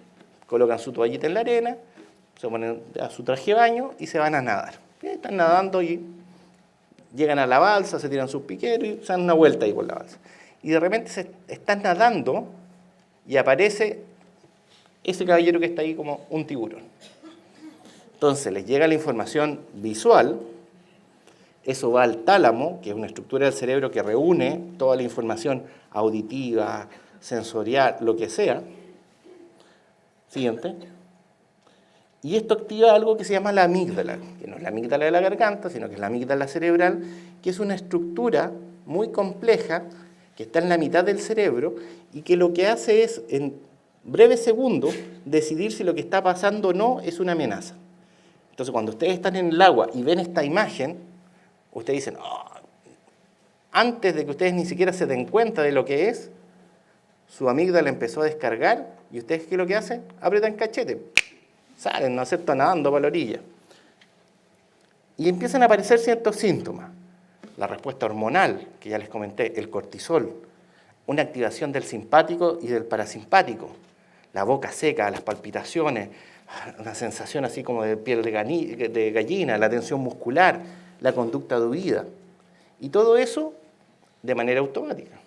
Speaker 1: colocan su toallita en la arena, se ponen a su traje de baño y se van a nadar. Y están nadando y llegan a la balsa, se tiran sus piqueros y se dan una vuelta ahí por la balsa. Y de repente están nadando y aparece ese caballero que está ahí como un tiburón. Entonces les llega la información visual, eso va al tálamo, que es una estructura del cerebro que reúne toda la información auditiva, sensorial, lo que sea. Siguiente. Y esto activa algo que se llama la amígdala, que no es la amígdala de la garganta, sino que es la amígdala cerebral, que es una estructura muy compleja que está en la mitad del cerebro y que lo que hace es, en breves segundos, decidir si lo que está pasando o no es una amenaza. Entonces, cuando ustedes están en el agua y ven esta imagen, ustedes dicen, oh, antes de que ustedes ni siquiera se den cuenta de lo que es, su amígdala empezó a descargar y ustedes, ¿qué es lo que hacen? Apretan cachete. Salen, ¿no es cierto?, nadando para la orilla. Y empiezan a aparecer ciertos síntomas. La respuesta hormonal, que ya les comenté, el cortisol, una activación del simpático y del parasimpático, la boca seca, las palpitaciones, una sensación así como de piel de gallina, la tensión muscular, la conducta de huida. Y todo eso de manera automática.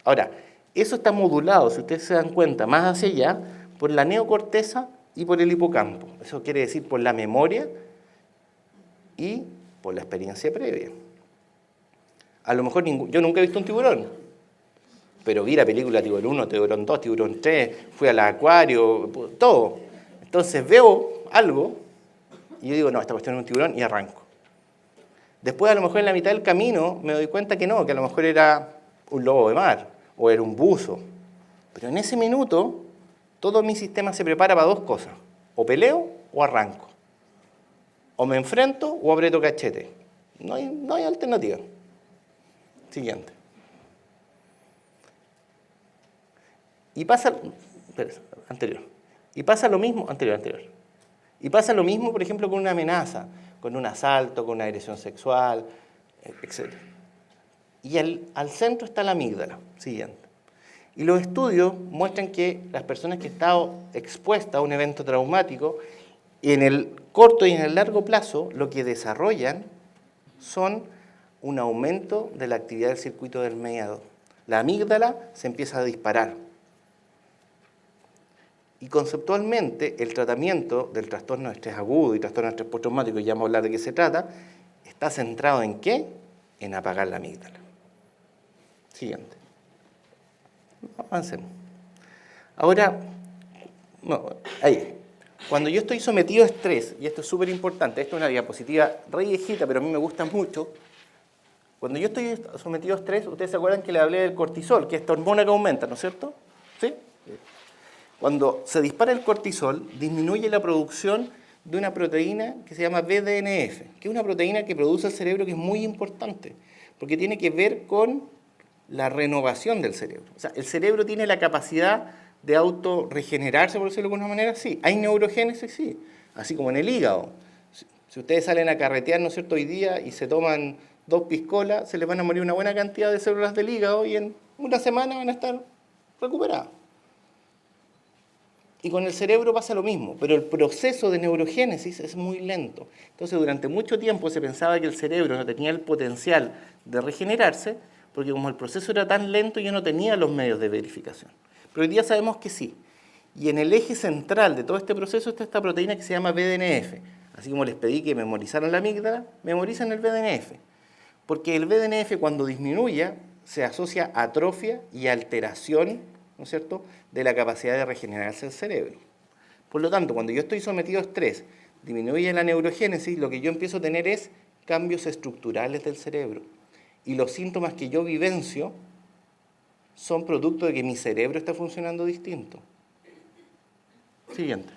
Speaker 1: Ahora, eso está modulado, si ustedes se dan cuenta, más hacia allá, por la neocorteza y por el hipocampo. Eso quiere decir por la memoria y por la experiencia previa. A lo mejor yo nunca he visto un tiburón, pero vi la película Tiburón 1, Tiburón 2, Tiburón 3, fui al acuario, todo. Entonces veo algo y yo digo, no, esta cuestión es un tiburón y arranco. Después a lo mejor en la mitad del camino me doy cuenta que no, que a lo mejor era un lobo de mar o era un buzo. Pero en ese minuto todo mi sistema se prepara para dos cosas, o peleo o arranco. O me enfrento o aprieto cachete. No hay alternativa. Siguiente. Y pasa, anterior. Y pasa lo mismo, anterior. Y pasa lo mismo, por ejemplo, con una amenaza, con un asalto, con una agresión sexual, etc. Y al centro está la amígdala. Siguiente. Y los estudios muestran que las personas que han estado expuestas a un evento traumático, en el corto y en el largo plazo, lo que desarrollan son un aumento de la actividad del circuito del mediador. La amígdala se empieza a disparar. Y conceptualmente, el tratamiento del trastorno de estrés agudo y trastorno de estrés postraumático, y ya vamos a hablar de qué se trata, está centrado ¿en qué? En apagar la amígdala. Siguiente. Avancemos. Ahora, ahí. Cuando yo estoy sometido a estrés, y esto es súper importante, esto es una diapositiva re viejita, pero a mí me gusta mucho. Cuando yo estoy sometido a estrés, ustedes se acuerdan que le hablé del cortisol, que es esta hormona que aumenta, ¿no es cierto? ¿Sí? Cuando se dispara el cortisol, disminuye la producción de una proteína que se llama BDNF, que es una proteína que produce el cerebro que es muy importante, porque tiene que ver con la renovación del cerebro. O sea, el cerebro tiene la capacidad de autorregenerarse, por decirlo de alguna manera, sí. Hay neurogénesis, sí, así como en el hígado. Si ustedes salen a carretear, ¿no es cierto?, hoy día y se toman 2 piscolas, se les van a morir una buena cantidad de células del hígado y en una semana van a estar recuperadas. Y con el cerebro pasa lo mismo, pero el proceso de neurogénesis es muy lento. Entonces, durante mucho tiempo se pensaba que el cerebro no tenía el potencial de regenerarse, porque como el proceso era tan lento, yo no tenía los medios de verificación. Pero hoy día sabemos que sí. Y en el eje central de todo este proceso está esta proteína que se llama BDNF. Así como les pedí que memorizaran la amígdala, memorizan el BDNF. Porque el BDNF, cuando disminuya, se asocia a atrofia y alteración, ¿no es cierto?, de la capacidad de regenerarse el cerebro. Por lo tanto, cuando yo estoy sometido a estrés, disminuye la neurogénesis, lo que yo empiezo a tener es cambios estructurales del cerebro. Y los síntomas que yo vivencio son producto de que mi cerebro está funcionando distinto. Siguiente.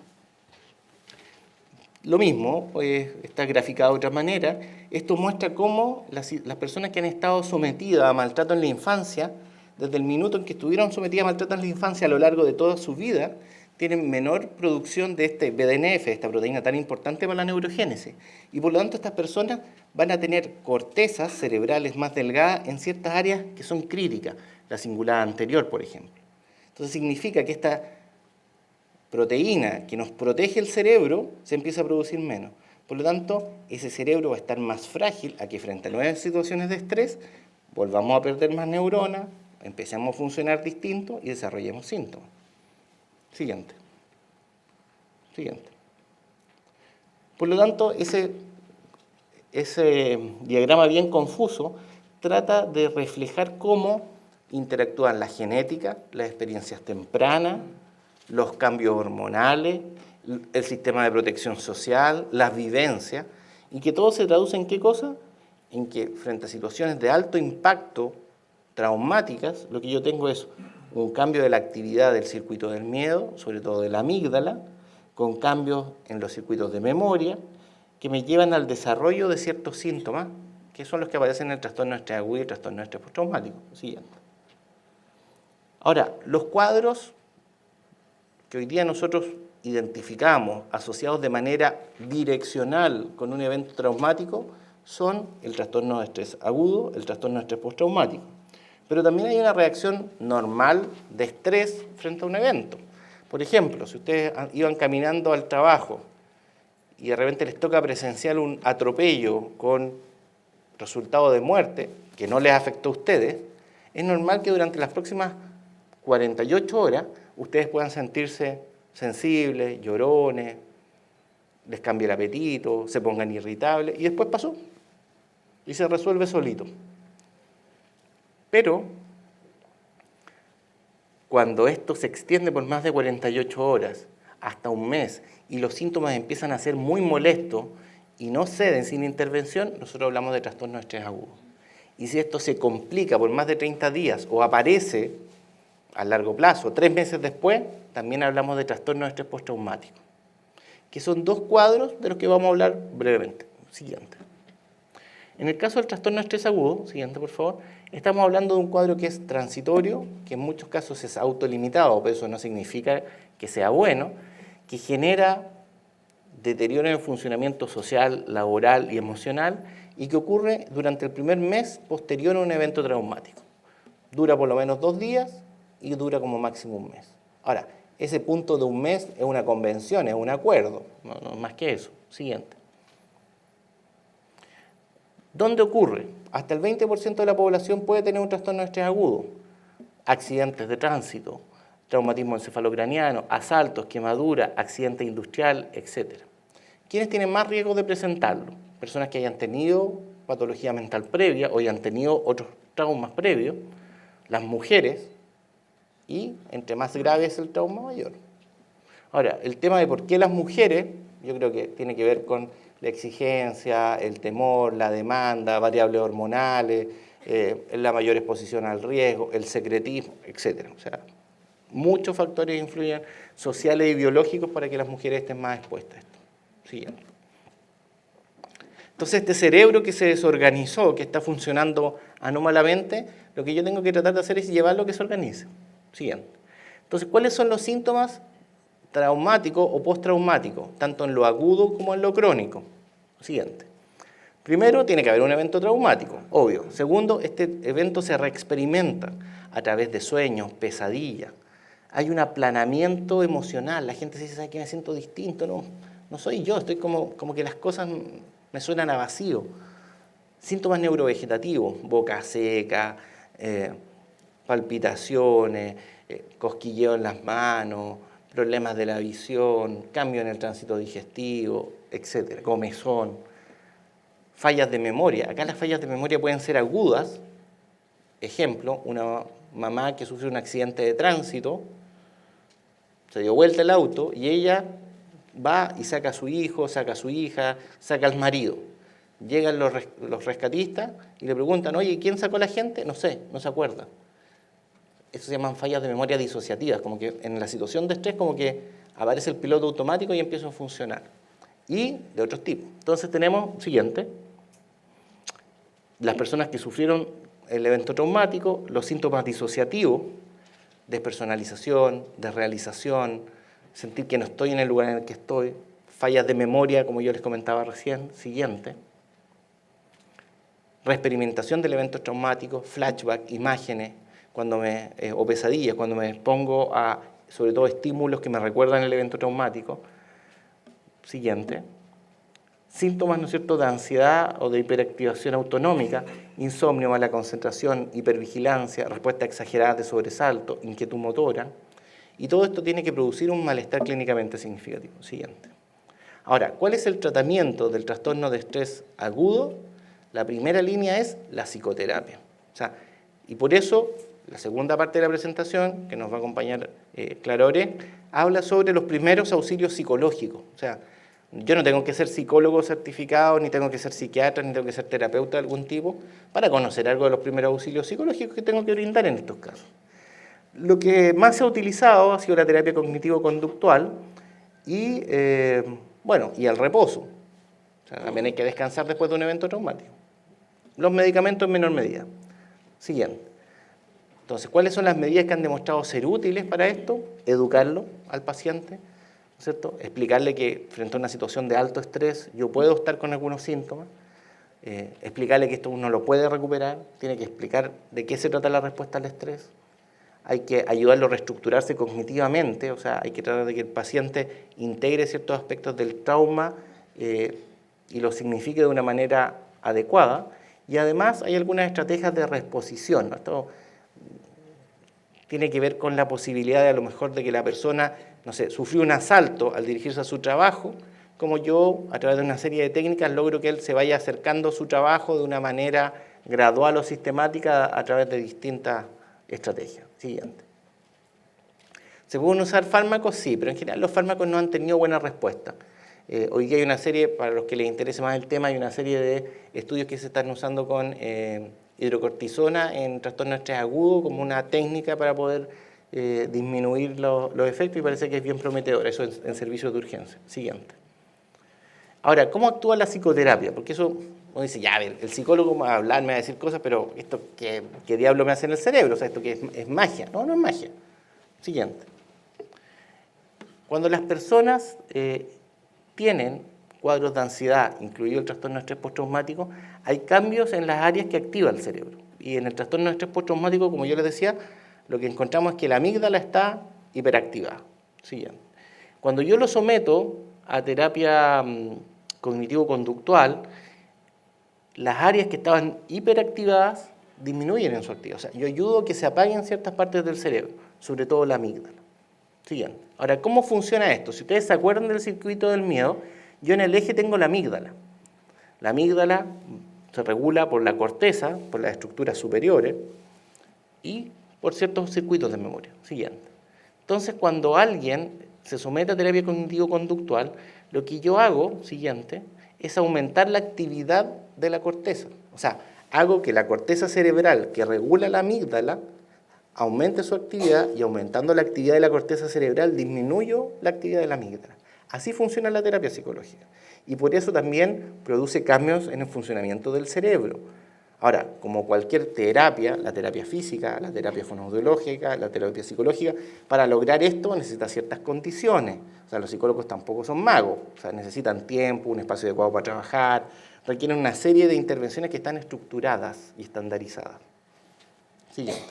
Speaker 1: Lo mismo, pues, está graficado de otra manera. Esto muestra cómo las personas que han estado sometidas a maltrato en la infancia, desde el minuto en que estuvieron sometidas a maltrato en la infancia a lo largo de toda su vida, tienen menor producción de este BDNF, esta proteína tan importante para la neurogénesis. Y por lo tanto estas personas van a tener cortezas cerebrales más delgadas en ciertas áreas que son críticas, la cingulada anterior, por ejemplo. Entonces significa que esta proteína que nos protege el cerebro se empieza a producir menos. Por lo tanto, ese cerebro va a estar más frágil a que frente a nuevas situaciones de estrés volvamos a perder más neuronas, empecemos a funcionar distinto y desarrollemos síntomas. Siguiente. Por lo tanto, ese diagrama bien confuso trata de reflejar cómo interactúan la genética, las experiencias tempranas, los cambios hormonales, el sistema de protección social, las vivencias, y que todo se traduce en ¿qué cosa? En que frente a situaciones de alto impacto traumáticas, lo que yo tengo es un cambio de la actividad del circuito del miedo, sobre todo de la amígdala, con cambios en los circuitos de memoria, que me llevan al desarrollo de ciertos síntomas, que son los que aparecen en el trastorno de estrés agudo y el trastorno de estrés postraumático. Siguiente. Ahora, los cuadros que hoy día nosotros identificamos asociados de manera direccional con un evento traumático son el trastorno de estrés agudo, el trastorno de estrés postraumático. Pero también hay una reacción normal de estrés frente a un evento. Por ejemplo, si ustedes iban caminando al trabajo y de repente les toca presenciar un atropello con resultado de muerte, que no les afectó a ustedes, es normal que durante las próximas 48 horas ustedes puedan sentirse sensibles, llorones, les cambie el apetito, se pongan irritables, y después pasó, y se resuelve solito. Pero cuando esto se extiende por más de 48 horas, hasta un mes, y los síntomas empiezan a ser muy molestos y no ceden sin intervención, nosotros hablamos de trastorno de estrés agudo. Y si esto se complica por más de 30 días o aparece a largo plazo, 3 meses después, también hablamos de trastorno de estrés postraumático, que son dos cuadros de los que vamos a hablar brevemente. Siguiente. En el caso del trastorno de estrés agudo, siguiente por favor, estamos hablando de un cuadro que es transitorio, que en muchos casos es autolimitado, pero eso no significa que sea bueno, que genera deterioro en el funcionamiento social, laboral y emocional, y que ocurre durante el primer mes posterior a un evento traumático. Dura por lo menos 2 días y dura como máximo un mes. Ahora, ese punto de un mes es una convención, es un acuerdo, no más que eso. Siguiente. ¿Dónde ocurre? Hasta el 20% de la población puede tener un trastorno de estrés agudo. Accidentes de tránsito, traumatismo encefalocraniano, asaltos, quemaduras, accidente industrial, etc. ¿Quiénes tienen más riesgo de presentarlo? Personas que hayan tenido patología mental previa o hayan tenido otros traumas previos, las mujeres, y entre más grave es el trauma, mayor. Ahora, el tema de por qué las mujeres, yo creo que tiene que ver con la exigencia, el temor, la demanda, variables hormonales, la mayor exposición al riesgo, el secretismo, etc. O sea, muchos factores influyen sociales y biológicos para que las mujeres estén más expuestas a esto. Siguiente. Entonces, este cerebro que se desorganizó, que está funcionando anómalamente, lo que yo tengo que tratar de hacer es llevarlo a que se organice. Siguiente. Entonces, ¿cuáles son los síntomas traumáticos o postraumáticos, tanto en lo agudo como en lo crónico? Siguiente. Primero, tiene que haber un evento traumático, obvio. Segundo, este evento se reexperimenta a través de sueños, pesadillas. Hay un aplanamiento emocional. La gente se dice, ¿sabes qué? Me siento distinto. No soy yo, estoy como que las cosas me suenan a vacío. Síntomas neurovegetativos, boca seca, palpitaciones, cosquilleo en las manos, problemas de la visión, cambio en el tránsito digestivo, etc., comezón, fallas de memoria. Acá las fallas de memoria pueden ser agudas. Ejemplo, una mamá que sufre un accidente de tránsito, se dio vuelta el auto y ella va y saca a su hijo, saca a su hija, saca al marido. Llegan los rescatistas y le preguntan, oye, ¿quién sacó a la gente? No sé, no se acuerda. Eso se llaman fallas de memoria disociativas, como que en la situación de estrés como que aparece el piloto automático y empieza a funcionar. Y de otros tipos. Entonces tenemos, siguiente, las personas que sufrieron el evento traumático, los síntomas disociativos, despersonalización, desrealización, sentir que no estoy en el lugar en el que estoy, fallas de memoria, como yo les comentaba recién, siguiente, reexperimentación del evento traumático, flashback, imágenes, o pesadillas, cuando me pongo a sobre todo estímulos que me recuerdan el evento traumático. Siguiente. Síntomas, ¿no es cierto?, de ansiedad o de hiperactivación autonómica, insomnio, mala concentración, hipervigilancia, respuesta exagerada de sobresalto, inquietud motora. Y todo esto tiene que producir un malestar clínicamente significativo. Siguiente. Ahora, ¿cuál es el tratamiento del trastorno de estrés agudo? La primera línea es la psicoterapia. O sea, y por eso, la segunda parte de la presentación, que nos va a acompañar Clara Oré, habla sobre los primeros auxilios psicológicos. O sea, yo no tengo que ser psicólogo certificado, ni tengo que ser psiquiatra, ni tengo que ser terapeuta de algún tipo, para conocer algo de los primeros auxilios psicológicos que tengo que brindar en estos casos. Lo que más se ha utilizado ha sido la terapia cognitivo-conductual y, y el reposo. O sea, también hay que descansar después de un evento traumático. Los medicamentos en menor medida. Siguiente. Entonces, ¿cuáles son las medidas que han demostrado ser útiles para esto? Educarlo al paciente, ¿no es cierto? Explicarle que frente a una situación de alto estrés yo puedo estar con algunos síntomas, explicarle que esto uno lo puede recuperar, tiene que explicar de qué se trata la respuesta al estrés. Hay que ayudarlo a reestructurarse cognitivamente, o sea, hay que tratar de que el paciente integre ciertos aspectos del trauma y lo signifique de una manera adecuada. Y además hay algunas estrategias de reexposición, ¿no? Esto tiene que ver con la posibilidad de a lo mejor de que la persona, no sé, sufrió un asalto al dirigirse a su trabajo, como yo, a través de una serie de técnicas, logro que él se vaya acercando a su trabajo de una manera gradual o sistemática a través de distintas estrategias. Siguiente. ¿Se pueden usar fármacos? Sí, pero en general los fármacos no han tenido buena respuesta. Hoy día hay una serie, para los que les interese más el tema, hay una serie de estudios que se están usando con hidrocortisona en trastorno de estrés agudo como una técnica para poder disminuir los efectos y parece que es bien prometedor, eso en servicios de urgencia. Siguiente. Ahora, ¿cómo actúa la psicoterapia? Porque eso, uno dice, ya, a ver, el psicólogo me va a hablar, me va a decir cosas, pero ¿esto qué diablo me hace en el cerebro? O sea, ¿esto qué es magia? No, no es magia. Siguiente. Cuando las personas tienen cuadros de ansiedad, incluido el trastorno de estrés postraumático, hay cambios en las áreas que activa el cerebro. Y en el trastorno de estrés postraumático, como yo les decía, lo que encontramos es que la amígdala está hiperactivada. Siguiente. Cuando yo lo someto a terapia cognitivo-conductual, las áreas que estaban hiperactivadas disminuyen en su actividad. O sea, yo ayudo a que se apaguen ciertas partes del cerebro, sobre todo la amígdala. Siguiente. Ahora, ¿cómo funciona esto? Si ustedes se acuerdan del circuito del miedo, yo en el eje tengo la amígdala. La amígdala se regula por la corteza, por las estructuras superiores y por ciertos circuitos de memoria. Siguiente. Entonces, cuando alguien se somete a terapia cognitivo-conductual, lo que yo hago, siguiente, es aumentar la actividad de la corteza. O sea, hago que la corteza cerebral que regula la amígdala aumente su actividad y aumentando la actividad de la corteza cerebral disminuyo la actividad de la amígdala. Así funciona la terapia psicológica y por eso también produce cambios en el funcionamiento del cerebro. Ahora, como cualquier terapia, la terapia física, la terapia fonoaudiológica, la terapia psicológica, para lograr esto necesita ciertas condiciones. O sea, los psicólogos tampoco son magos, o sea, necesitan tiempo, un espacio adecuado para trabajar, requieren una serie de intervenciones que están estructuradas y estandarizadas. Siguiente.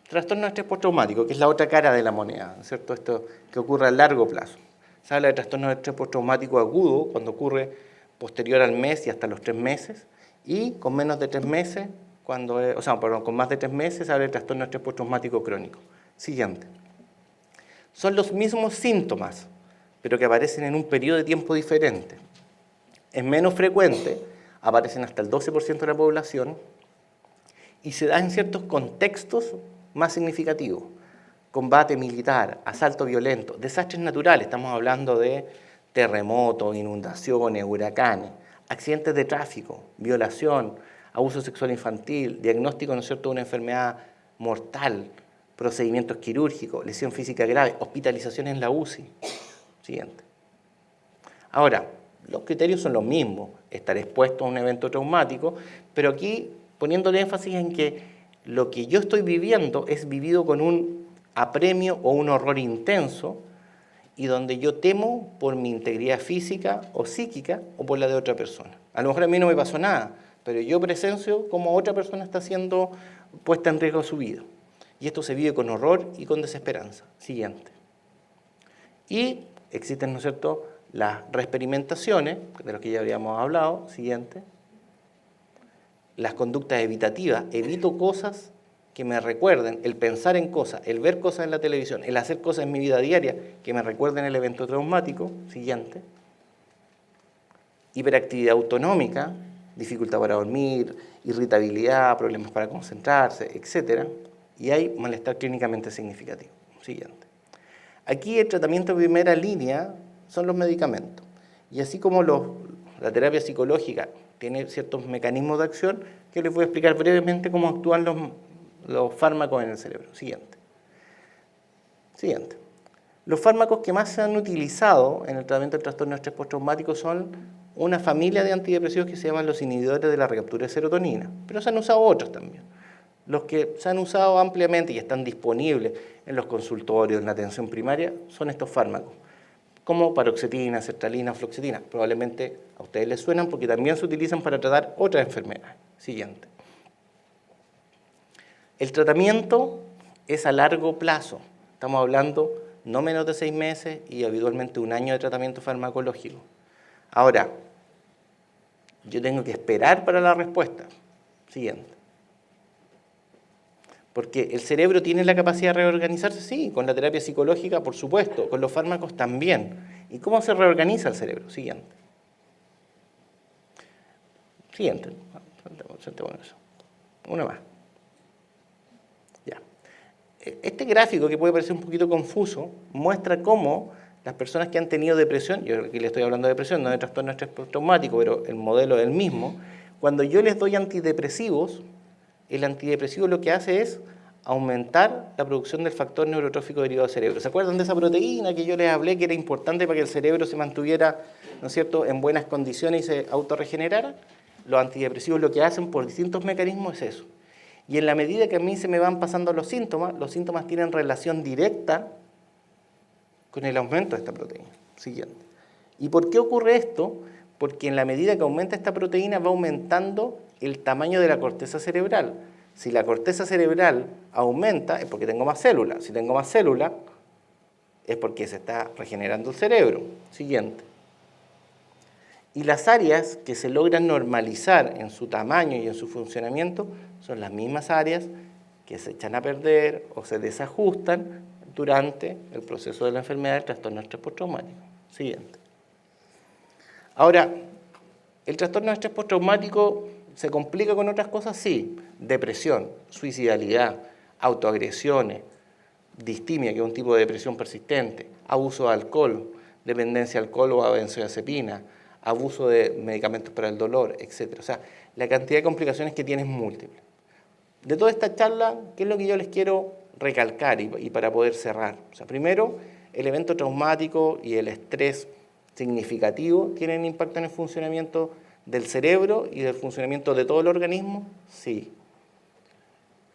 Speaker 1: Trastorno de estrés postraumático, que es la otra cara de la moneda, ¿cierto? Esto que ocurre a largo plazo. Se habla de trastorno de estrés postraumático agudo cuando ocurre posterior al mes y hasta los 3 meses, y con menos de 3 meses, con más de 3 meses se habla de trastorno de estrés postraumático crónico. Siguiente. Son los mismos síntomas, pero que aparecen en un periodo de tiempo diferente. Es menos frecuente, aparecen hasta el 12% de la población, y se da en ciertos contextos más significativos. Combate militar, asalto violento, desastres naturales, estamos hablando de terremotos, inundaciones, huracanes, accidentes de tráfico, violación, abuso sexual infantil, diagnóstico, ¿no es cierto?, de una enfermedad mortal, procedimientos quirúrgicos, lesión física grave, hospitalización en la UCI. Siguiente. Ahora, los criterios son los mismos, estar expuesto a un evento traumático, pero aquí poniéndole énfasis en que lo que yo estoy viviendo es vivido con un apremio o un horror intenso y donde yo temo por mi integridad física o psíquica o por la de otra persona. A lo mejor a mí no me pasó nada, pero yo presencio cómo otra persona está siendo puesta en riesgo su vida. Y esto se vive con horror y con desesperanza. Siguiente. Y existen, ¿no es cierto?, las reexperimentaciones, de las que ya habíamos hablado. Siguiente. Las conductas evitativas. Evito cosas que me recuerden, el pensar en cosas, el ver cosas en la televisión, el hacer cosas en mi vida diaria que me recuerden el evento traumático. Siguiente. Hiperactividad autonómica, dificultad para dormir, irritabilidad, problemas para concentrarse, etc. Y hay malestar clínicamente significativo. Siguiente. Aquí el tratamiento de primera línea son los medicamentos. Y así como la terapia psicológica tiene ciertos mecanismos de acción, que les voy a explicar brevemente cómo actúan los fármacos en el cerebro. Siguiente. Siguiente. Los fármacos que más se han utilizado en el tratamiento del trastorno de estrés postraumático son una familia de antidepresivos que se llaman los inhibidores de la recaptura de serotonina, pero se han usado otros también. Los que se han usado ampliamente y están disponibles en los consultorios, en la atención primaria, son estos fármacos, como paroxetina, sertralina, fluoxetina. Probablemente a ustedes les suenan porque también se utilizan para tratar otras enfermedades. Siguiente. El tratamiento es a largo plazo. Estamos hablando no menos de 6 meses y habitualmente 1 año de tratamiento farmacológico. Ahora, yo tengo que esperar para la respuesta. Siguiente. Porque el cerebro tiene la capacidad de reorganizarse, sí, con la terapia psicológica, por supuesto, con los fármacos también. ¿Y cómo se reorganiza el cerebro? Siguiente. Siguiente. Saltemos eso. Una más. Ya. Este gráfico, que puede parecer un poquito confuso, muestra cómo las personas que han tenido depresión, yo aquí le estoy hablando de depresión, no de trastorno de estrés postraumático, pero el modelo es el mismo, cuando yo les doy antidepresivos, el antidepresivo lo que hace es aumentar la producción del factor neurotrófico derivado del cerebro. ¿Se acuerdan de esa proteína que yo les hablé que era importante para que el cerebro se mantuviera, ¿no es cierto?, en buenas condiciones y se autorregenerara? Los antidepresivos lo que hacen por distintos mecanismos es eso. Y en la medida que a mí se me van pasando los síntomas tienen relación directa con el aumento de esta proteína. Siguiente. ¿Y por qué ocurre esto? Porque en la medida que aumenta esta proteína va aumentando el tamaño de la corteza cerebral. Si la corteza cerebral aumenta es porque tengo más células. Si tengo más células es porque se está regenerando el cerebro. Siguiente. Y las áreas que se logran normalizar en su tamaño y en su funcionamiento son las mismas áreas que se echan a perder o se desajustan durante el proceso de la enfermedad del trastorno de estrés postraumático. Siguiente. Ahora, ¿el trastorno de estrés postraumático se complica con otras cosas? Sí. Depresión, suicidalidad, autoagresiones, distimia, que es un tipo de depresión persistente, abuso de alcohol, dependencia al alcohol o a benzodiazepina, abuso de medicamentos para el dolor, etc. O sea, la cantidad de complicaciones que tiene es múltiple. De toda esta charla, ¿qué es lo que yo les quiero recalcar y para poder cerrar? O sea, primero, el evento traumático y el estrés significativo tienen impacto en el funcionamiento del cerebro y del funcionamiento de todo el organismo, sí.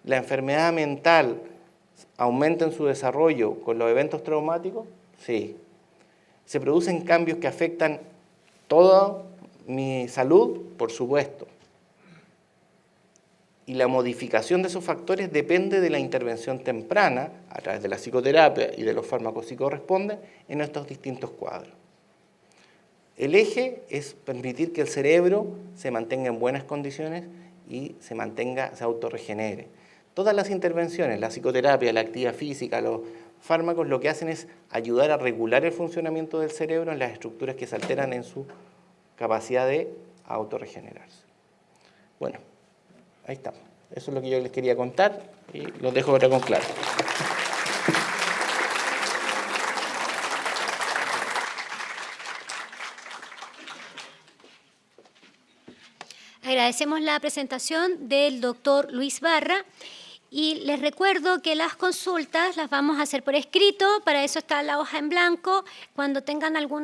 Speaker 1: La enfermedad mental aumenta en su desarrollo con los eventos traumáticos, sí. ¿Se producen cambios que afectan toda mi salud? Por supuesto. Y la modificación de esos factores depende de la intervención temprana, a través de la psicoterapia y de los fármacos que corresponden, en estos distintos cuadros. El eje es permitir que el cerebro se mantenga en buenas condiciones y se autorregenere. Todas las intervenciones, la psicoterapia, la actividad física, los fármacos, lo que hacen es ayudar a regular el funcionamiento del cerebro en las estructuras que se alteran en su capacidad de autorregenerarse. Bueno, ahí está. Eso es lo que yo les quería contar y los dejo ahora con claro.
Speaker 2: Agradecemos la presentación del doctor Luis Barra y les recuerdo que las consultas las vamos a hacer por escrito, para eso está la hoja en blanco. Cuando tengan alguna